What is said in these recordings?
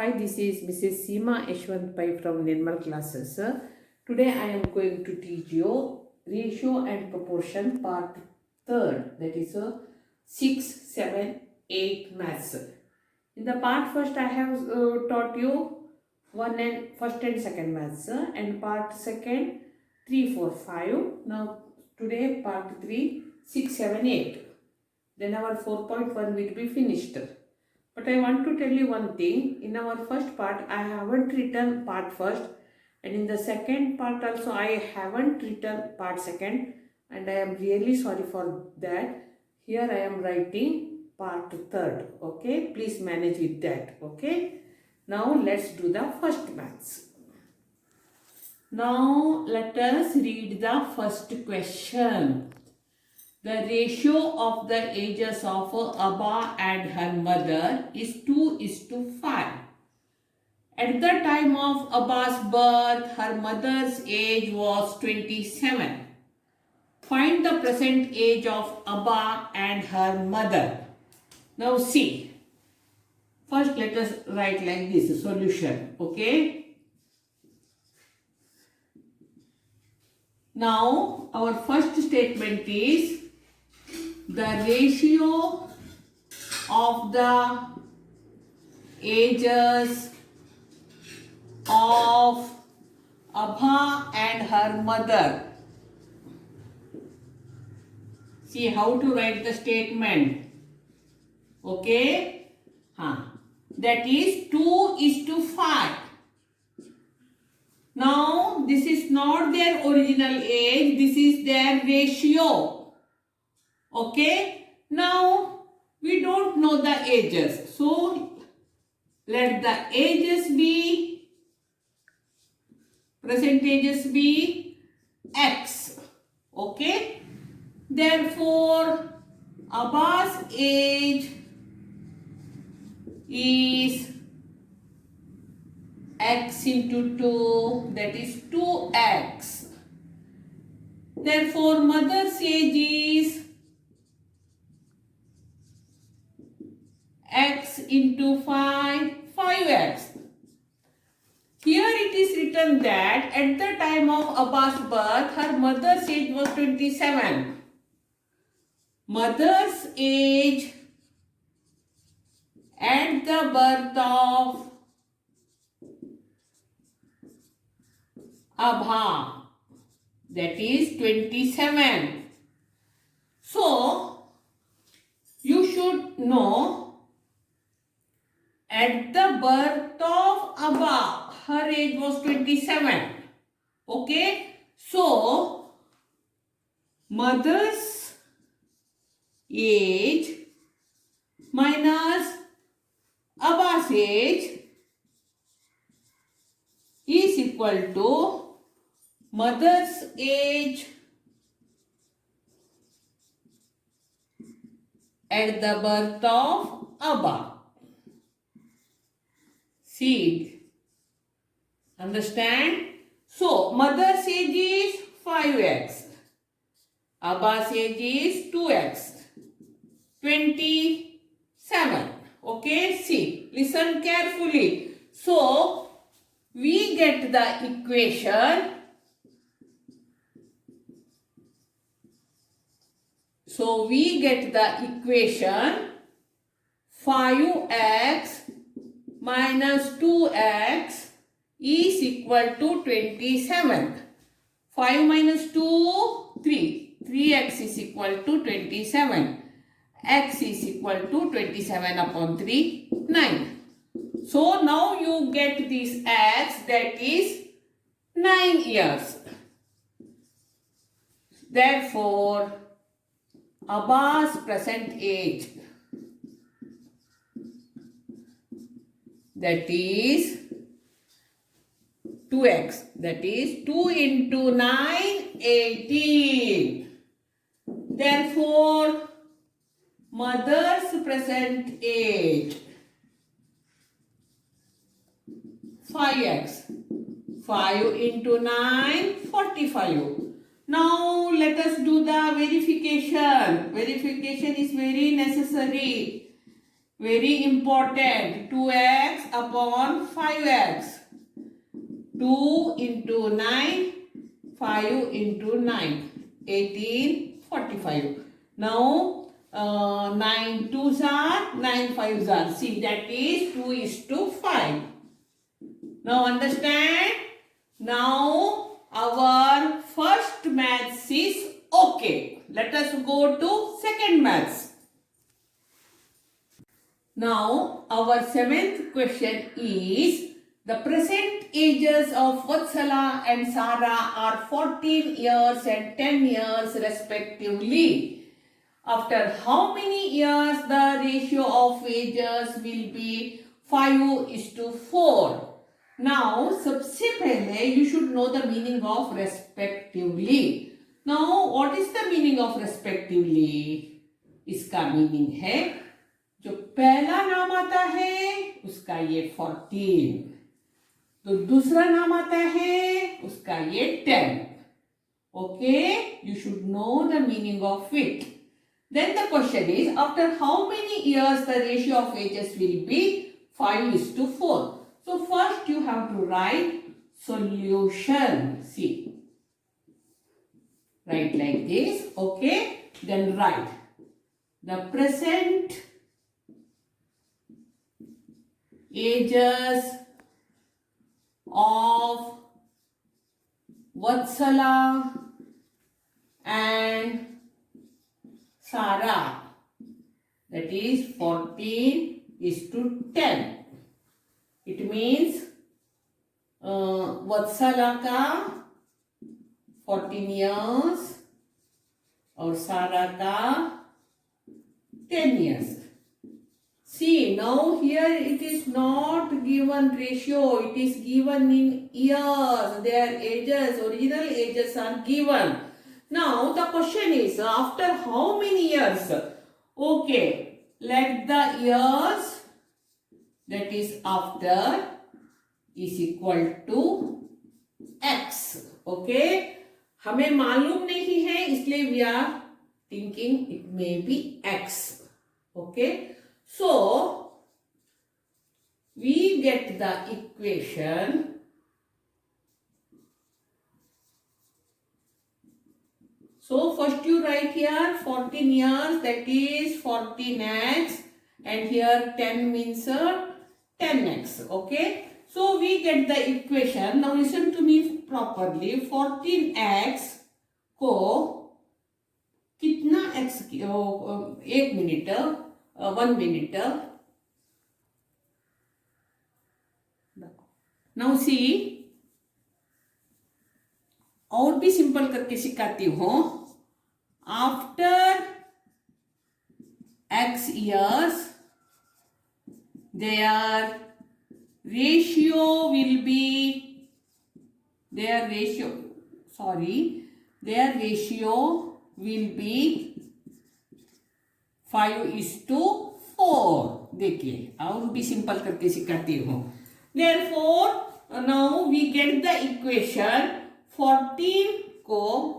Hi, this is Mrs. Seema Yashwant Pai from Nirmal classes. Today I am going to teach you ratio and proportion part 3rd, that is 6, 7, 8 maths. In the part first I have taught you first and second maths and part second 3, 4, 5. Now today part 3, 6, 7, 8. Then our 4.1 will be finished. But I want to tell you one thing. In our first part, I haven't written part first, and in the second part also, I haven't written part second, and I am really sorry for that. Here I am writing part third. Okay, please manage with that. Okay, now let's do the first maths. Now let us read the first question. The ratio of the ages of Abba and her mother is 2:5. At the time of Abba's birth, her mother's age was 27. Find the present age of Abba and her mother. Now see. First let us write like this, solution. Okay. Now our first statement is the ratio of the ages of Abha and her mother. See how to write the statement. Okay? That is 2:5. Now this is not their original age, this is their ratio. Okay, now we don't know the ages, so let the ages be, percentages be x. Okay, therefore Abba's age is x into 2, that is 2x. Therefore mother's age is x into 5, 5x. Here it is written that at the time of Abba's birth, her mother's age was 27. Mother's age at the birth of Abha, that is 27. So, you should know at the birth of Abba, her age was 27. Okay. So, mother's age minus Abba's age is equal to mother's age at the birth of Abba. See, understand? So, mother's age is 5x. Abba's age is 2x. 27. Okay, see, listen carefully. So, we get the equation. So, we get the equation 5x minus 2x is equal to 27. 5 minus 2, 3. 3x is equal to 27. X is equal to 27 upon 3, 9. So now you get this x, that is 9 years. Therefore, Abba's present age, that is 2x, that is 2 into 9, 18. Therefore, mother's present age 5x. 5 into 9, 45. Now let us do the verification. Verification is very necessary, very important. 2x upon 5x. 2 into 9, 5 into 9, 18, 45. Now 9 2s are, 9 5s are. See, that is 2:5. Now understand? Now our first maths is okay. Let us go to second maths. Now our seventh question is, the present ages of Vatsala and Sara are 14 years and 10 years respectively. After how many years the ratio of ages will be 5:4? Now, सबसे पहले you should know the meaning of respectively. Now, what is the meaning of respectively? इसका meaning है, जो पहला नाम आता है उसका ये 14, तो दूसरा नाम आता है उसका ये 10. Okay, you should know the meaning of it. Then the question is, after how many years the ratio of ages will be 5:4? So first you have to write solution. See, write like this. Okay, then write the present ages of Vatsala and Sara, that is 14:10. It means Vatsala का 14 years और Sara का 10 years. See, now here it is not given ratio, it is given in years. Their ages, original ages are given. Now the question is, after how many years? Okay, let the years that is after is equal to x. Okay, हमें मालूम नहीं है इसलिए we are thinking it may be x. Okay, so we get the equation So first you write here 14 years, that is 14x, and here 10 means 10x. Okay, so we get the equation. Now listen to me properly. 14x को कितना x, 1 minute, 1 minute. Now see, और भी simple करके सिखाती हूँ. After x years, their ratio will be, their ratio will be 5:4. देखिए, और भी सिंपल करके सिखाती हूँ. Therefore, now we get the equation 14 को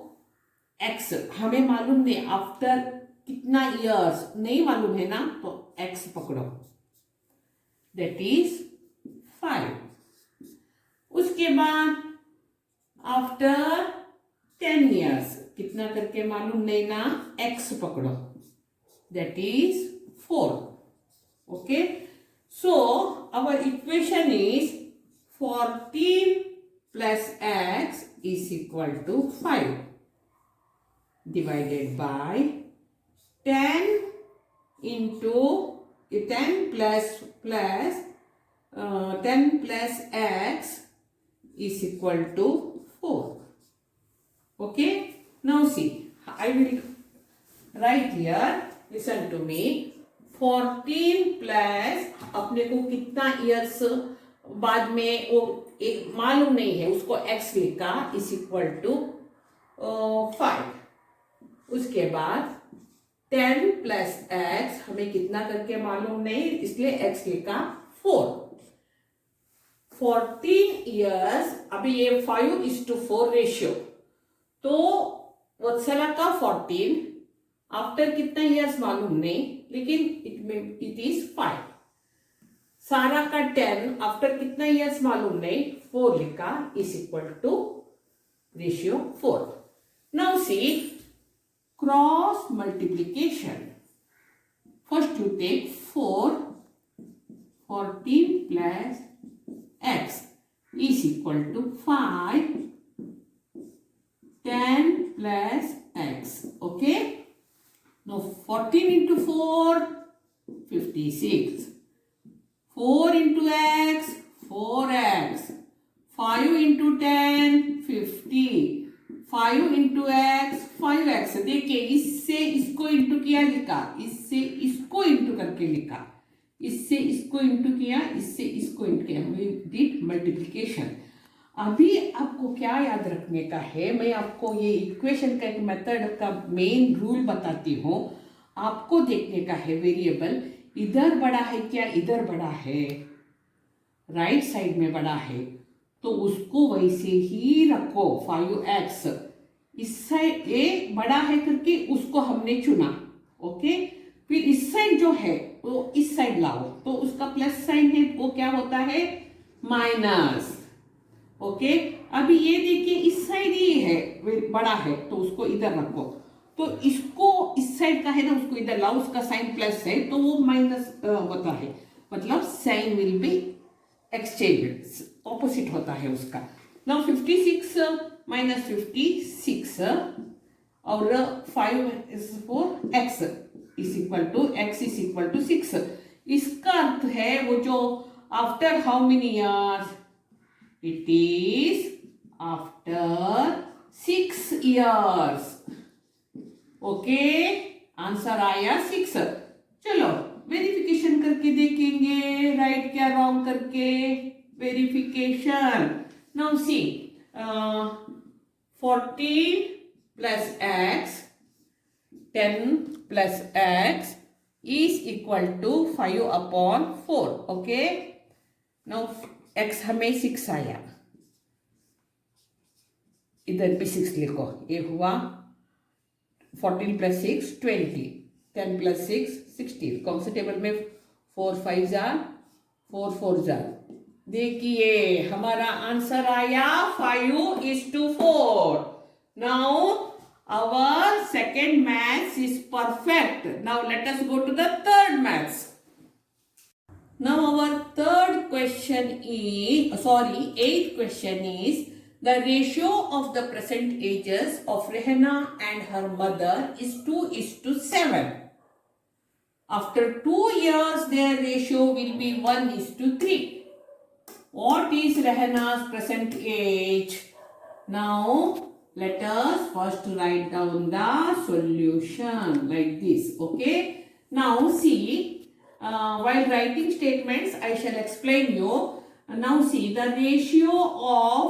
x, हमें मालूम नहीं आफ्टर कितना इयर्स नहीं मालूम है ना, तो x पकड़ो, दैट इज 5. उसके बाद आफ्टर 10 इयर्स कितना करके मालूम नहीं ना, x पकड़ो, that is 4. Okay, so our equation is 14 plus x is equal to 5 divided by 10 into 10 plus x is equal to 4. Okay, now see, I will write here, listen to me. 14 plus अपने को कितना years बाद में वो एक मालूम नहीं है, उसको x लिखा इज इक्वल टू 5. उसके बाद 10 प्लस x हमें कितना करके मालूम नहीं, इसलिए x लिखा 4. 14 इयर्स, अभी ये 5:4 रेशियो, तो वत्सला का 14 आफ्टर कितना इयर्स मालूम नहीं, लेकिन इट इज 5. सारा का 10 आफ्टर कितना ईयर्स मालूम नहीं, 4 लिखा, is equal to ratio 4. Now see cross multiplication. First you take 4, 14 plus x is equal to 5, 10 plus x. Okay. Now 14 into 4, 56. 4 into x, 4x. 5 into 10, 50. 5 into x, 5x. देखिए इससे इसको into किया लिखा, इससे इसको इंटू करके लिखा, इससे इसको इंटू किया, इससे इसको इंटू किया, वी डिड मल्टीप्लिकेशन. अभी आपको क्या याद रखने का है, मैं आपको ये इक्वेशन का एक मेथड का मेन रूल बताती हूँ. आपको देखने का है वेरिएबल इधर बड़ा है क्या इधर बड़ा है, राइट साइड में बड़ा है तो उसको वैसे ही रखो. 5x इस साइड ए बड़ा है करके उसको हमने चुना. ओके. फिर इस साइड जो है वो इस साइड लाओ तो उसका प्लस साइन है, वो क्या होता है माइनस. ओके. अभी ये देखिए इस साइड ये है बड़ा है तो उसको इधर रखो, तो इसको इस साइड का है ना उसको इधर लाओ, उसका साइन प्लस है तो वो माइनस होता है, मतलब sign will be exchange, opposite होता है उसका. नाउ 56 माइनस 56 और 5 is for x is equal to x is equal to 6. इसका अर्थ है वो जो after how many years, it is after 6 years. Okay. Answer आया 6. चलो वेरिफिकेशन करके देखेंगे, राइट क्या रॉन्ग करके. Verification. Now see 14 plus x, 10 plus x is equal to 5 upon 4. Okay. Now x हमें 6 आया, इधर भी 6 लिखो. ये हुआ 14 plus 6 20, 10 plus 6 16. कौन से टेबल में 4 5 जार 4 4 जार. देखिए हमारा आंसर आया 5:4. Now our second maths is perfect. Now let us go to the third maths. Now our third question is, eighth question is, the ratio of the present ages of Rehana and her mother is 2:7. After 2 years, their ratio will be 1:3. What is Rehana's present age? Now, let us first write down the solution like this. Okay. Now, see, while writing statements, I shall explain you. Now, see, the ratio of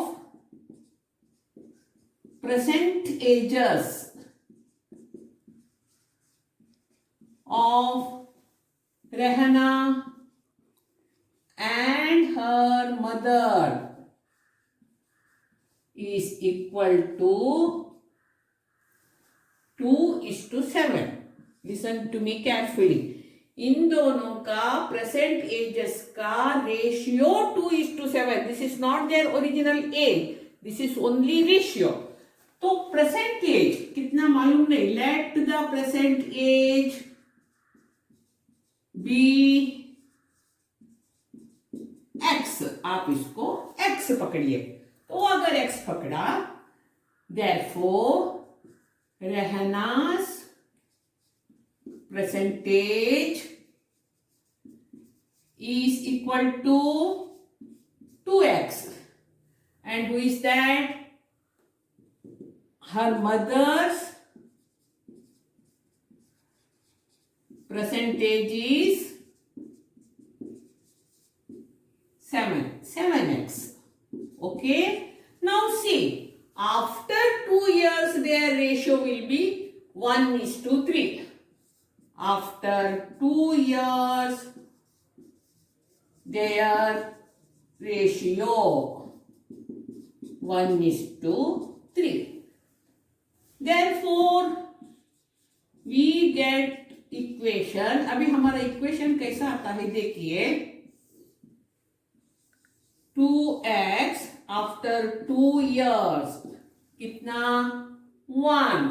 present ages of Rehana and her mother is equal to 2:7. Listen to me carefully. इन दोनों का present ages का ratio 2:7. This is not their original age, this is only ratio. तो present age कितना मालूम नहीं. Let the present age be x. आप इसको x पकड़िए. तो अगर x पकड़ा, therefore Rehana's percentage is equal to 2x. And who is that? Her mother's percentage is 7x. Okay. Now see, after 2 years their ratio will be 1:3. After 2 years their ratio 1:3. Therefore we get equation. अभी हमारा equation कैसा आता है देखिए. 2x after 2 years कितना 1।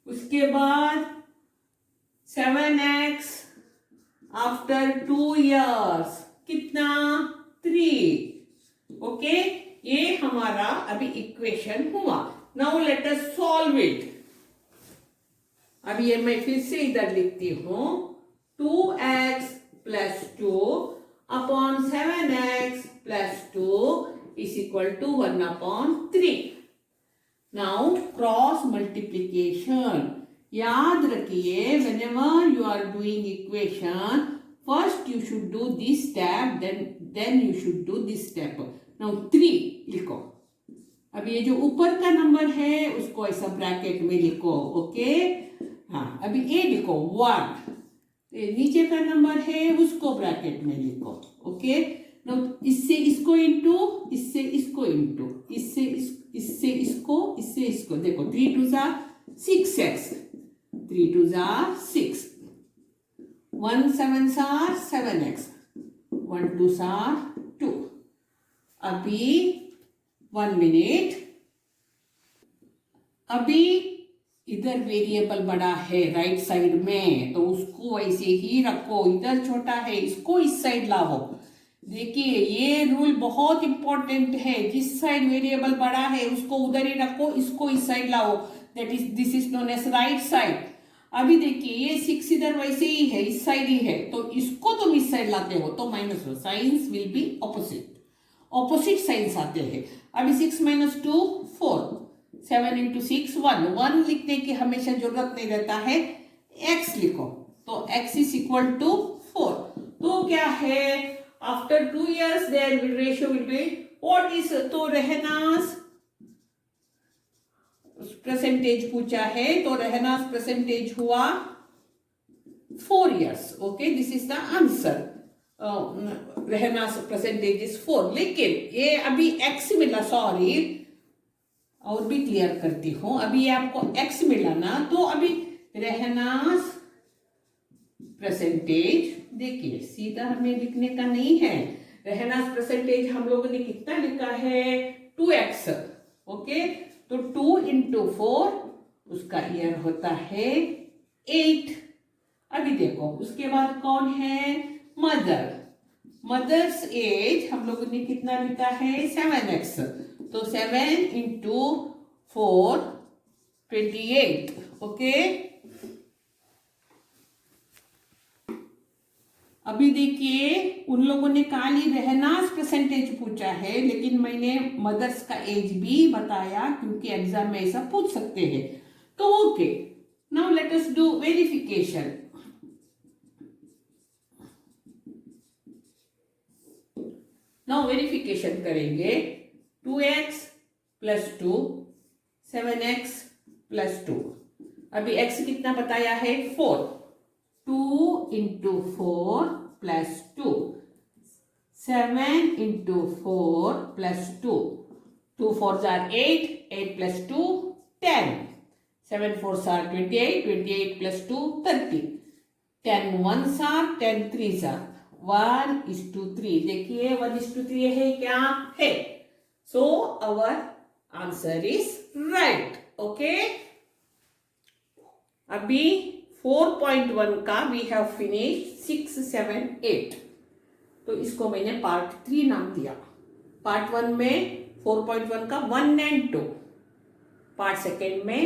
उसके बाद 7x after 2 years कितना 3। ओके, ये हमारा अभी इक्वेशन हुआ। Now let us solve it. अब ये मैं फिर से इधर लिखती हूं 2x plus 2 upon 7x plus 2 is equal to 1/3। Now cross multiplication. याद रखिए whenever you are doing equation first you should do this step then you should do this step। now 3 लिखो। अब ये जो ऊपर का नंबर है उसको ऐसा ब्रैकेट में लिखो। ओके, हाँ, अभी ये लिखो 1। नीचे का नंबर है उसको ब्रैकेट में लिखो। ओके, नाउ इससे इसको इंटू, इससे इसको इंटू, इससे इसको देखो 3 2 6x, 3 2 6, 1 7 7x, 1 2 2। अभी 1 मिनट। अभी इधर वेरिएबल बड़ा है राइट साइड में तो उसको वैसे ही रखो। इधर छोटा है इसको इस साइड लाओ। देखिए ये रूल बहुत इंपॉर्टेंट है। जिस साइड वेरिएबल बड़ा है उसको उधर ही रखो, इसको इस साइड लाओ। This is known as right side. अभी देखिए ये 6 इधर वैसे ही है, इस साइड ही है, तो इसको तुम इस साइड लाते हो तो माइनस हो। Science will be opposite science आते हैं। अभी 6 - 2 4, 7 × 6 1 लिखने की हमेशा जरूरत नहीं रहता है, x लिखो तो x इज इक्वल टू 4। तो क्या है after 2 years their ratio will be what is, तो रहनास परसेंटेज पूछा है तो रहनास परसेंटेज हुआ 4 years। Okay, this is the answer. रहनास परसेंटेज इज 4। लेकिन ये अभी x मिला, सॉरी और भी क्लियर करती हूं। अभी ये आपको x मिला ना, तो अभी रहनास परसेंटेज देखिए सीधा हमें लिखने का नहीं है। रहनास परसेंटेज हम लोगों ने कितना लिखा है 2x। ओके, तो 2 × 4 उसका ईयर होता है 8। अभी देखो उसके बाद कौन है मदर्स एज हम लोगों ने कितना लिखा है 7x। तो 7 × 4 28। ओके, अभी देखिए उन लोगों ने खाली रहनास परसेंटेज पूछा है, लेकिन मैंने मदर्स का एज भी बताया क्योंकि एग्जाम में ऐसा पूछ सकते हैं। तो okay, now let us do verification. Now verification करेंगे 2x + 2 7x + 2। अभी x कितना बताया है 4। 2 × 4 + 2, 7 × 4 + 2, 2 4s are 8, 8 + 2 10, 7 4s are 28, 28 + 2 30, 10 1s are 10 3s are 1:3। देखिए 1:3 है क्या है, so our answer is right। Okay, अभी 4.1 का वी हैव फिनिश 6 7 8। तो इसको मैंने पार्ट 3 नाम दिया। पार्ट 1 में 4.1 का 1 और 2, पार्ट सेकेंड में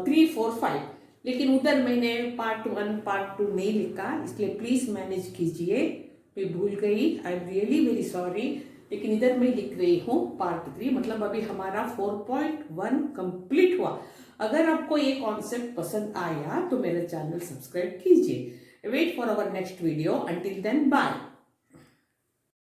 3 4 5। लेकिन उधर मैंने पार्ट 1 पार्ट 2 नहीं लिखा, इसलिए प्लीज मैनेज कीजिए। मैं भूल गई, I am really very sorry. लेकिन इधर मैं लिख रही हूँ पार्ट 3, मतलब अभी हमारा 4.1 कंप्लीट हुआ। अगर आपको ये कॉन्सेप्ट पसंद आया तो मेरा चैनल सब्सक्राइब कीजिए। Wait for our next video. Until then bye.